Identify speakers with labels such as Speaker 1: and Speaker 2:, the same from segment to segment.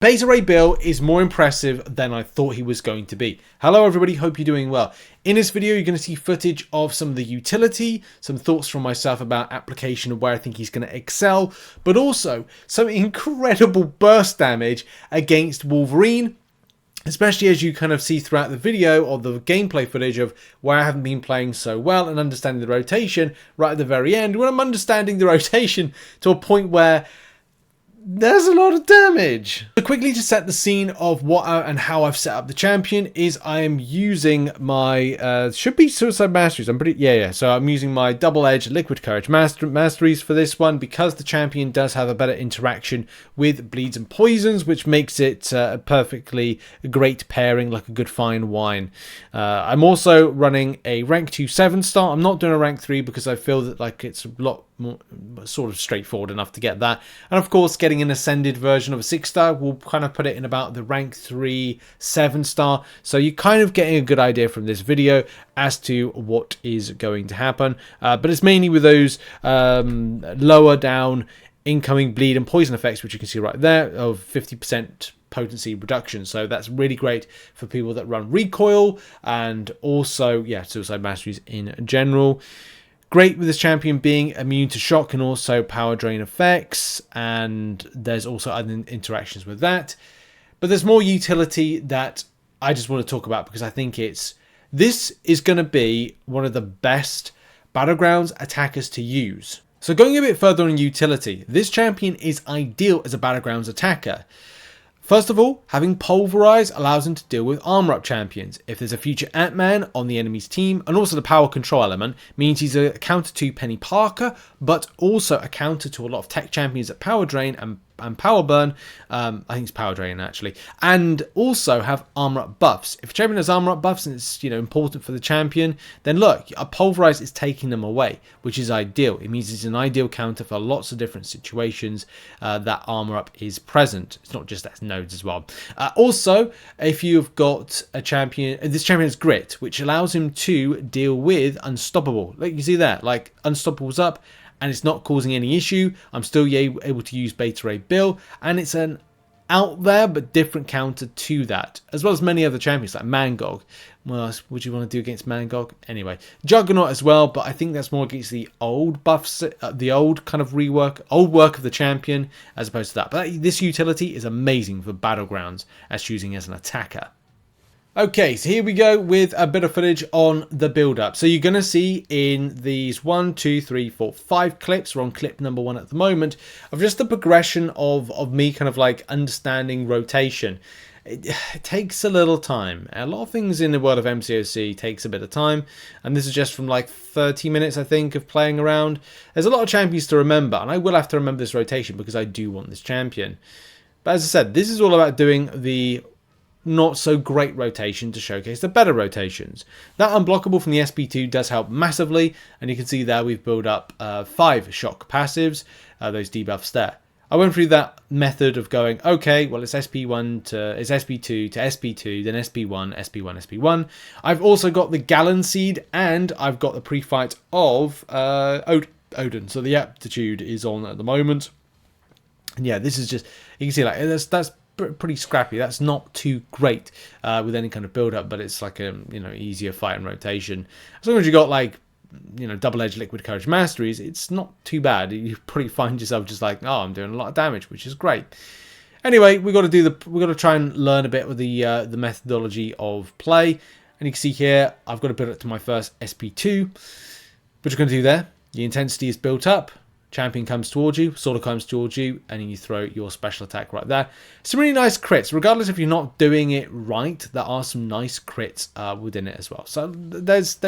Speaker 1: Beta Ray Bill is more impressive than I thought he was going to be. Hello everybody, hope you're doing well. In this video you're going to see footage of some of the utility, some thoughts from myself about application and where I think he's going to excel, but also some incredible burst damage against Wolverine, especially as you kind of see throughout the video or the gameplay footage of where I haven't been playing so well and understanding the rotation right at the very end, when I'm understanding the rotation to a point where there's a lot of damage. So quickly to set the scene of what and how I've set up the champion is I am using my, should be Suicide Masteries. So I'm using my double-edged Liquid Courage Masteries for this one because the champion does have a better interaction with bleeds and poisons, which makes it a perfectly great pairing, like a good fine wine. I'm also running a rank 2 7-star. I'm not doing a rank 3 because I feel that like it's a lot more sort of straightforward enough to get that, and of course getting an ascended version of a 6-star will kind of put it in about the rank 3 7-star, so you're kind of getting a good idea from this video as to what is going to happen, but it's mainly with those lower down incoming bleed and poison effects, which you can see right there, of 50% potency reduction. So that's really great for people that run recoil and also Suicide Masteries in general. Great with this champion being immune to shock and also power drain effects, and there's also other interactions with that. But there's more utility that I just want to talk about because I think this is going to be one of the best Battlegrounds attackers to use. So going a bit further on utility, this champion is ideal as a Battlegrounds attacker. First of all, having Pulverize allows him to deal with armor up champions. If there's a future Ant-Man on the enemy's team, and also the power control element, means he's a counter to Penny Parker, but also a counter to a lot of tech champions at Power Drain and Power Burn. I think it's Power Drain actually, and also have armor up buffs. If a champion has armor up buffs and it's important for the champion, then look, a Pulverize is taking them away, which is ideal. It means it's an ideal counter for lots of different situations that armor up is present. It's not just as nodes as well. Also, if you've got a champion, this champion has grit, which allows him to deal with unstoppable. Like you see there, like unstoppable's up, and it's not causing any issue. I'm still able to use Beta Ray Bill, and it's an out there but different counter to that, as well as many other champions like Mangog. What else would you want to do against Mangog? Anyway, Juggernaut as well, but I think that's more against the old buffs, the old kind of old work of the champion, as opposed to that. But this utility is amazing for Battlegrounds as choosing as an attacker. Okay, so here we go with a bit of footage on the build-up. So you're going to see in these 5 clips, we're on clip number 1 at the moment, of just the progression of me kind of like understanding rotation. It takes a little time. A lot of things in the world of MCOC takes a bit of time, and this is just from like 30 minutes, I think, of playing around. There's a lot of champions to remember, and I will have to remember this rotation because I do want this champion. But as I said, this is all about doing the not so great rotation to showcase the better rotations. That unblockable from the SP2 does help massively, and you can see there we've built up 5 shock passives, those debuffs there. I went through that method of going, okay, well it's SP1 to it's SP2 to SP2, then SP1, SP1, SP1. I've also got the Gallon Seed, and I've got the pre-fight of Odin, so the aptitude is on at the moment. And yeah, this is just, you can see like that's pretty scrappy. That's not too great with any kind of build-up, but it's like a easier fight and rotation. As long as you got like double-edged Liquid Courage Masteries, it's not too bad. You probably find yourself just like, oh, I'm doing a lot of damage, which is great. Anyway, we got to try and learn a bit with the methodology of play, and you can see here I've got to build up to my first SP2, which we're going to do there. The intensity is built up. Champion comes towards you, sort of comes towards you, and then you throw your special attack right there. Some really nice crits. Regardless if you're not doing it right, there are some nice crits within it as well. So there's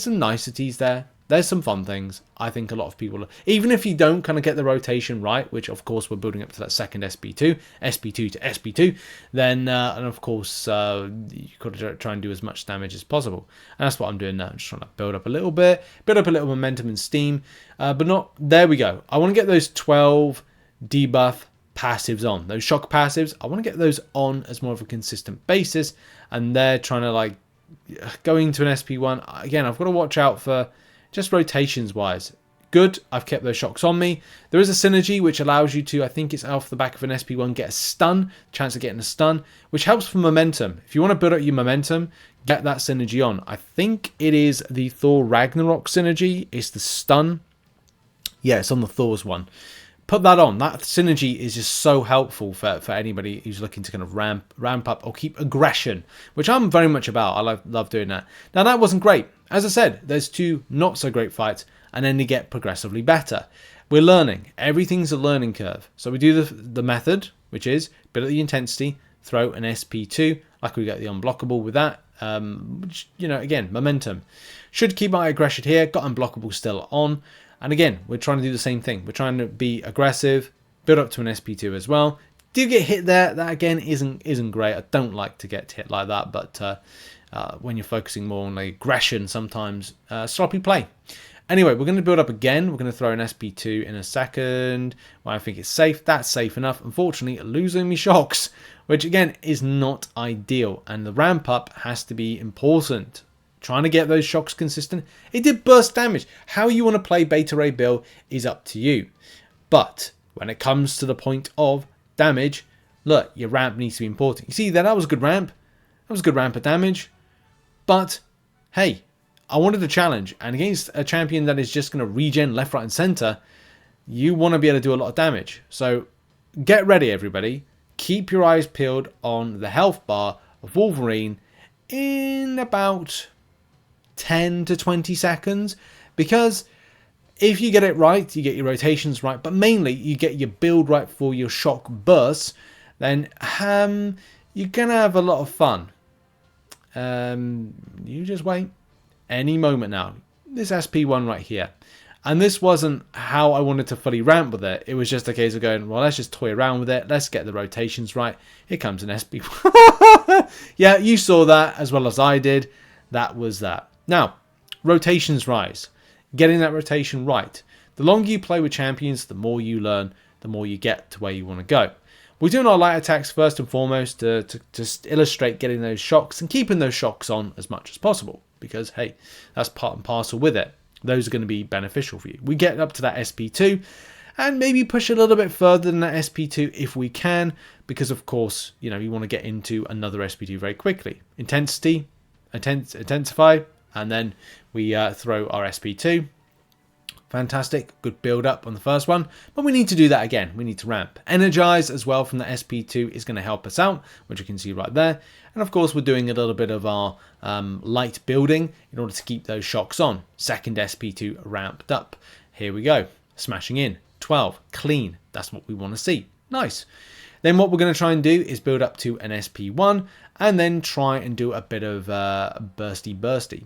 Speaker 1: some niceties there. There's some fun things. I think a lot of people, even if you don't kind of get the rotation right, which of course we're building up to that second SP2 to SP2, then and of course you got to try and do as much damage as possible. And that's what I'm doing now. I'm just trying to build up a little bit, build up a little momentum and steam, but not, there we go. I want to get those 12 debuff passives on, those shock passives. I want to get those on as more of a consistent basis, and they're trying to like going to an SP1. Again, I've got to watch out for just rotations wise. good. I've kept those shocks on me. There is a synergy which allows you to, I think it's off the back of an SP1, get a stun, chance of getting a stun, which helps for momentum. If you want to build up your momentum, get that synergy on. I think it is the Thor Ragnarok synergy. It's the stun. Yeah, it's on the Thor's one. Put that on. That synergy is just so helpful for anybody who's looking to kind of ramp up or keep aggression, which I'm very much about. I love doing that. Now, that wasn't great. As I said, there's 2 not so great fights, and then they get progressively better. We're learning. Everything's a learning curve. So we do the method, which is build up the intensity, throw an SP2, like we get the unblockable with that. Which, you know, again, momentum. Should keep my aggression here. Got unblockable still on. And again, we're trying to do the same thing. We're trying to be aggressive, build up to an SP2 as well. Do get hit there. That again isn't great. I don't like to get hit like that, but when you're focusing more on the aggression, sometimes sloppy play. Anyway, we're going to build up again. We're going to throw an SP2 in a second. Well, I think it's safe. That's safe enough. Unfortunately, losing me shocks, which again is not ideal. And the ramp up has to be important. Trying to get those shocks consistent. It did burst damage. How you want to play Beta Ray Bill is up to you. But when it comes to the point of damage, look, your ramp needs to be important. You see, that was a good ramp. That was a good ramp of damage. But, hey, I wanted a challenge. And against a champion that is just going to regen left, right, and center, you want to be able to do a lot of damage. So, get ready, everybody. Keep your eyes peeled on the health bar of Wolverine in about 10 to 20 seconds, because if you get it right, you get your rotations right, but mainly you get your build right for your shock bursts, then you're gonna have a lot of fun. You just wait. Any moment now. This SP1 right here. And this wasn't how I wanted to fully ramp with it. It was just a case of going, well, let's just toy around with it. Let's get the rotations right. Here comes an SP1. Yeah, you saw that as well as I did. That was that. Now, rotations rise. Getting that rotation right. The longer you play with champions, the more you learn, the more you get to where you want to go. We're doing our light attacks first and foremost to just illustrate getting those shocks and keeping those shocks on as much as possible. Because, hey, that's part and parcel with it. Those are going to be beneficial for you. We get up to that SP2 and maybe push a little bit further than that SP2 if we can. Because, of course, you know, you want to get into another SP2 very quickly. Intensity, intensify. And then we throw our SP2. Fantastic. Good build up on the first one. But we need to do that again. We need to ramp. Energize as well from the SP2 is going to help us out, which you can see right there. And of course, we're doing a little bit of our light building in order to keep those shocks on. Second SP2 ramped up. Here we go. Smashing in. 12. Clean. That's what we want to see. Nice. Then what we're going to try and do is build up to an SP1 and then try and do a bit of bursty.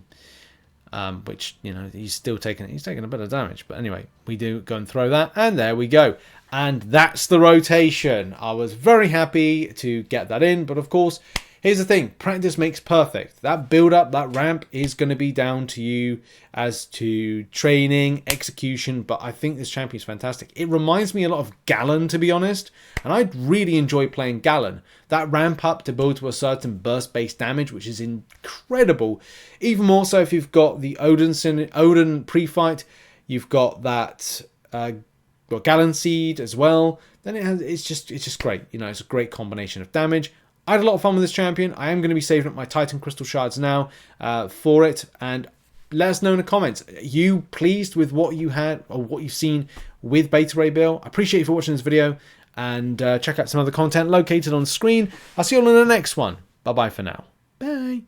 Speaker 1: Which, you know, he's taking a bit of damage. But anyway, we do go and throw that. And there we go. And that's the rotation. I was very happy to get that in. But of course, here's the thing. Practice makes perfect. That build up, that ramp is going to be down to you as to training, execution. But I think this champion is fantastic. It reminds me a lot of Gallon, to be honest. And I really enjoy playing Gallon. That ramp up to build to a certain burst-based damage, which is incredible. Even more so if you've got the Odin pre-fight. You've got that Gallon Seed as well. Then it's just great. You know, it's a great combination of damage. I had a lot of fun with this champion. I am going to be saving up my Titan Crystal Shards now for it. And let us know in the comments. Are you pleased with what you had or what you've seen with Beta Ray Bill? I appreciate you for watching this video. And check out some other content located on screen. I'll see you all in the next one. Bye-bye for now. Bye.